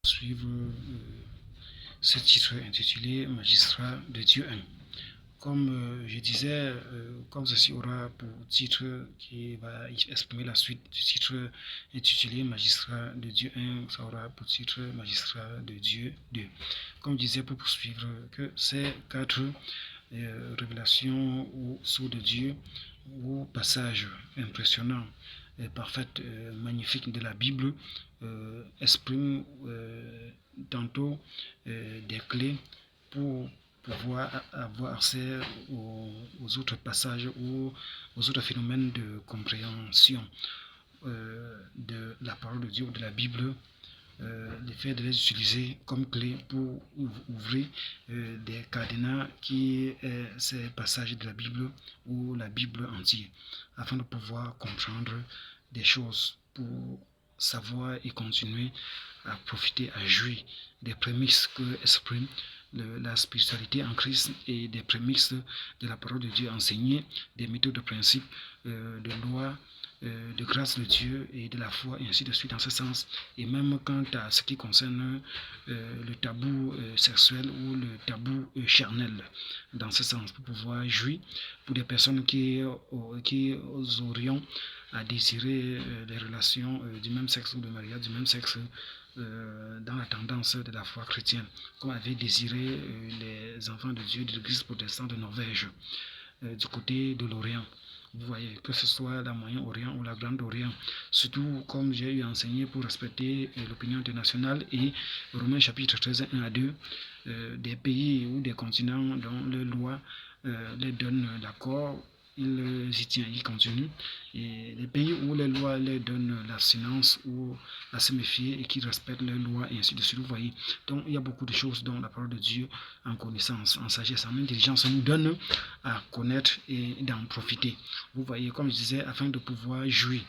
Suivre ce titre intitulé Magistrat de Dieu 1. Comme je disais, comme ceci aura pour titre qui va exprimer la suite du titre intitulé Magistrat de Dieu 1, ça aura pour titre Magistrat de Dieu 2. Comme je disais, pour poursuivre, que ces quatre révélations ou sceaux de Dieu ou passages impressionnants, parfaits, magnifiques de la Bible expriment tantôt des clés pour pouvoir avoir accès aux autres passages ou aux autres phénomènes de compréhension de la parole de Dieu ou de la Bible, le fait de les utiliser comme clé pour ouvrir des cadenas qui est ces passages de la Bible ou la Bible entière, afin de pouvoir comprendre des choses pour savoir et continuer à profiter, à jouir des prémices que exprime la spiritualité en Christ et des prémices de la parole de Dieu enseignée, des méthodes de principes, de lois, de grâce de Dieu et de la foi, et ainsi de suite dans ce sens. Et même quant à ce qui concerne le tabou sexuel ou le tabou charnel, dans ce sens, pour pouvoir jouir pour des personnes qui auriont à désirer des relations du même sexe ou de mariage du même sexe dans la tendance de la foi chrétienne, comme avaient désiré les enfants de Dieu de l'église protestante de Norvège, du côté de l'Orient. Vous voyez, que ce soit la Moyen-Orient ou la Grande-Orient, surtout comme j'ai eu enseigné pour respecter l'opinion internationale et Romains chapitre 13, 1 à 2, des pays ou des continents dont les lois les donnent l'accord, ils y tiennent, ils continuent. Et les pays où les lois leur donnent l'abstinence ou à se méfier et qui respectent les lois et ainsi de suite, vous voyez. Donc il y a beaucoup de choses dont la parole de Dieu en connaissance, en sagesse, en intelligence nous donne à connaître et d'en profiter. Vous voyez, comme je disais, afin de pouvoir jouir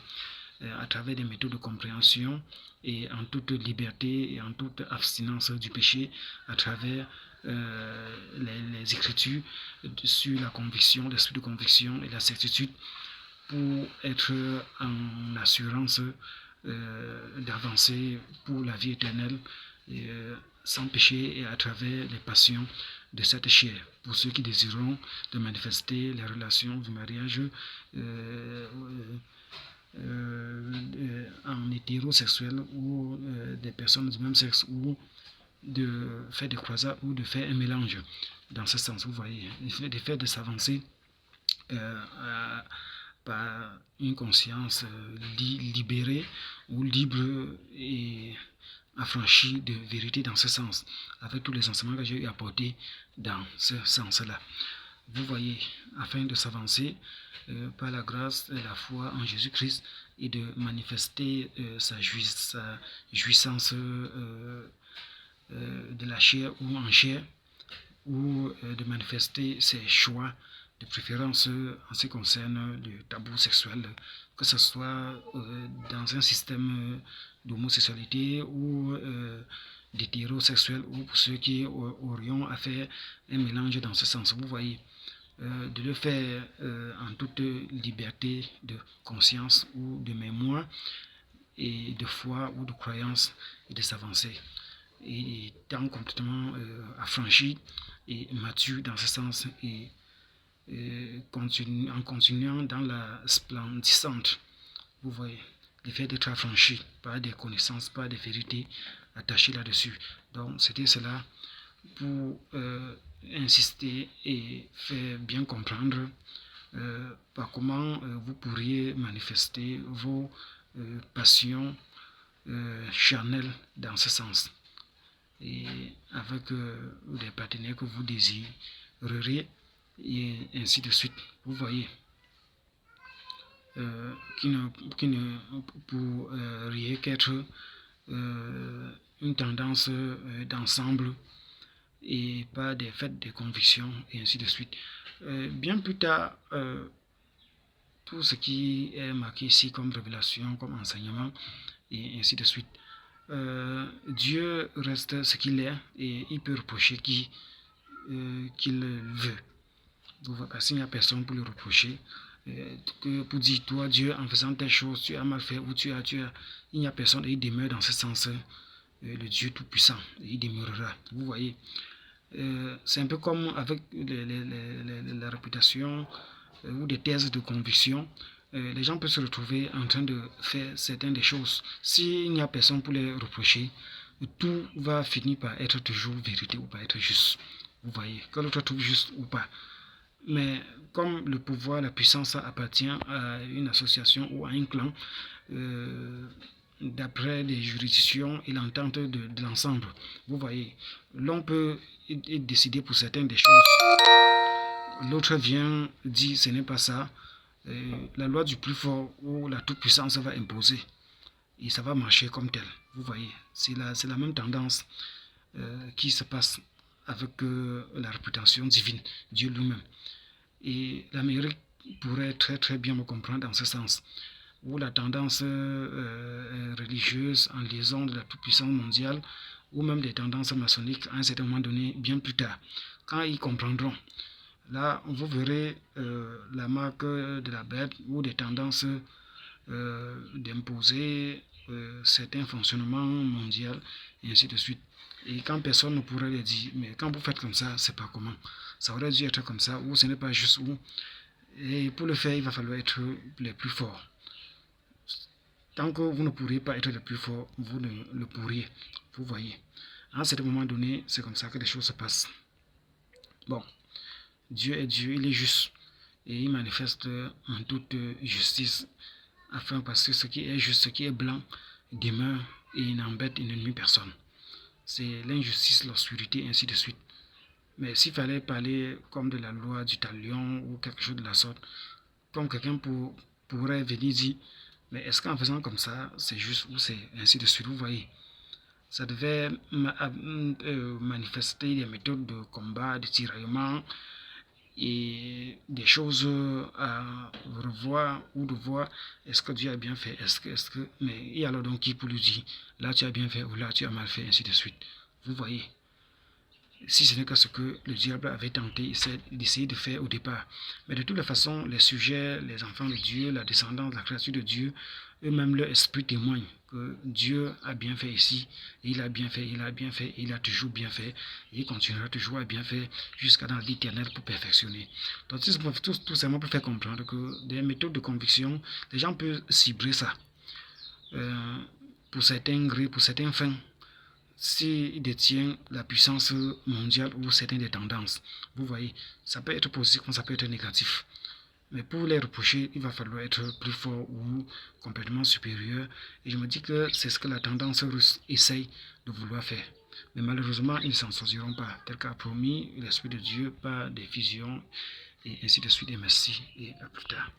à travers des méthodes de compréhension et en toute liberté et en toute abstinence du péché à travers les Écritures sur la conviction, l'esprit de conviction et la certitude pour être en assurance d'avancer pour la vie éternelle sans péché et à travers les passions de cette chair. Pour ceux qui désireront de manifester les relations du mariage en hétérosexuel ou des personnes du même sexe ou de faire des croisades ou de faire un mélange dans ce sens, vous voyez, de faire de s'avancer par une conscience libérée ou libre et affranchie de vérité dans ce sens, avec tous les enseignements que j'ai eu apportés dans ce sens-là. Vous voyez, afin de s'avancer par la grâce et la foi en Jésus-Christ et de manifester sa jouissance de la chair ou en chair, ou de manifester ses choix de préférence en ce qui concerne le tabou sexuel, que ce soit dans un système d'homosexualité ou d'hétérosexuel, ou pour ceux qui aurions à faire un mélange dans ce sens. Vous voyez, de le faire en toute liberté de conscience ou de mémoire et de foi ou de croyance et de s'avancer. Et étant complètement affranchi et mature dans ce sens et en continuant dans la splendissante, vous voyez, le fait d'être affranchi par des connaissances, par des vérités attachées là-dessus. Donc c'était cela pour insister et faire bien comprendre par comment vous pourriez manifester vos passions charnelles dans ce sens, et avec des partenaires que vous désireriez et ainsi de suite. Vous voyez, qui ne pourrait qu'être une tendance d'ensemble et pas des faits de conviction et ainsi de suite. Bien plus tard, tout ce qui est marqué ici comme révélation, comme enseignement et ainsi de suite, Dieu reste ce qu'il est et il peut reprocher qu'il veut. Parce qu'il n'y a personne pour le reprocher. Pour dire, toi Dieu, en faisant telle chose, tu as mal fait ou il n'y a personne et il demeure dans ce sens le Dieu Tout-Puissant. Il demeurera. Vous voyez, c'est un peu comme avec la réputation ou des thèses de conviction. Les gens peuvent se retrouver en train de faire certaines des choses. S'il n'y a personne pour les reprocher, tout va finir par être toujours vérité ou par être juste. Vous voyez, que l'autre trouve juste ou pas. Mais comme le pouvoir, la puissance appartient à une association ou à un clan, d'après les juridictions et l'entente de l'ensemble, vous voyez, l'on peut décider pour certaines des choses. L'autre vient dire ce n'est pas ça. La loi du plus fort ou la toute-puissance va imposer. Et ça va marcher comme tel. Vous voyez, c'est la même tendance qui se passe avec la réputation divine, Dieu lui-même. Et l'Amérique pourrait très très bien me comprendre dans ce sens, où la tendance religieuse en liaison de la toute-puissance mondiale, ou même des tendances maçonniques à un certain moment donné, bien plus tard, quand ils comprendront. Là, vous verrez la marque de la bête ou des tendances d'imposer certains fonctionnements mondiaux et ainsi de suite. Et quand personne ne pourrait les dire, mais quand vous faites comme ça, c'est pas comment. Ça aurait dû être comme ça, ou ce n'est pas juste où. Et pour le faire, il va falloir être les plus forts. Tant que vous ne pourriez pas être le plus fort, vous ne le pourriez. Vous voyez. À un certain moment donné, c'est comme ça que les choses se passent. Bon, Dieu est Dieu, il est juste. Et il manifeste en toute justice, afin parce que ce qui est juste, ce qui est blanc, demeure et il n'embête et ne nuit personne. C'est l'injustice, l'obscurité, ainsi de suite. Mais s'il fallait parler comme de la loi du talion ou quelque chose de la sorte, comme quelqu'un pourrait venir dire, mais est-ce qu'en faisant comme ça, c'est juste ou c'est ainsi de suite, vous voyez. Ça devait manifester des méthodes de combat, de tiraillement et des choses à revoir ou de voir est-ce que Dieu a bien fait, mais il y a alors donc qui pour lui dire, là tu as bien fait ou là tu as mal fait, ainsi de suite. Vous voyez. Si ce n'est que ce que le diable avait tenté d'essayer de faire au départ. Mais de toutes les façons, les sujets, les enfants de Dieu, la descendance, la créature de Dieu, eux-mêmes, leur esprit témoigne que Dieu a bien fait ici, et il a bien fait, il a bien fait, il a toujours bien fait, et il continuera toujours à bien faire jusqu'à dans l'éternel pour perfectionner. Donc, tout simplement pour faire comprendre que des méthodes de conviction, les gens peuvent cibler ça pour certains grés, pour certaines fins. S'il détient la puissance mondiale ou certaines des tendances, vous voyez, ça peut être positif comme ça peut être négatif. Mais pour les reprocher, il va falloir être plus fort ou complètement supérieur. Et je me dis que c'est ce que la tendance russe essaye de vouloir faire. Mais malheureusement, ils ne s'en sortiront pas, tel qu'a promis l'Esprit de Dieu par des fusions et ainsi de suite. Et merci et à plus tard.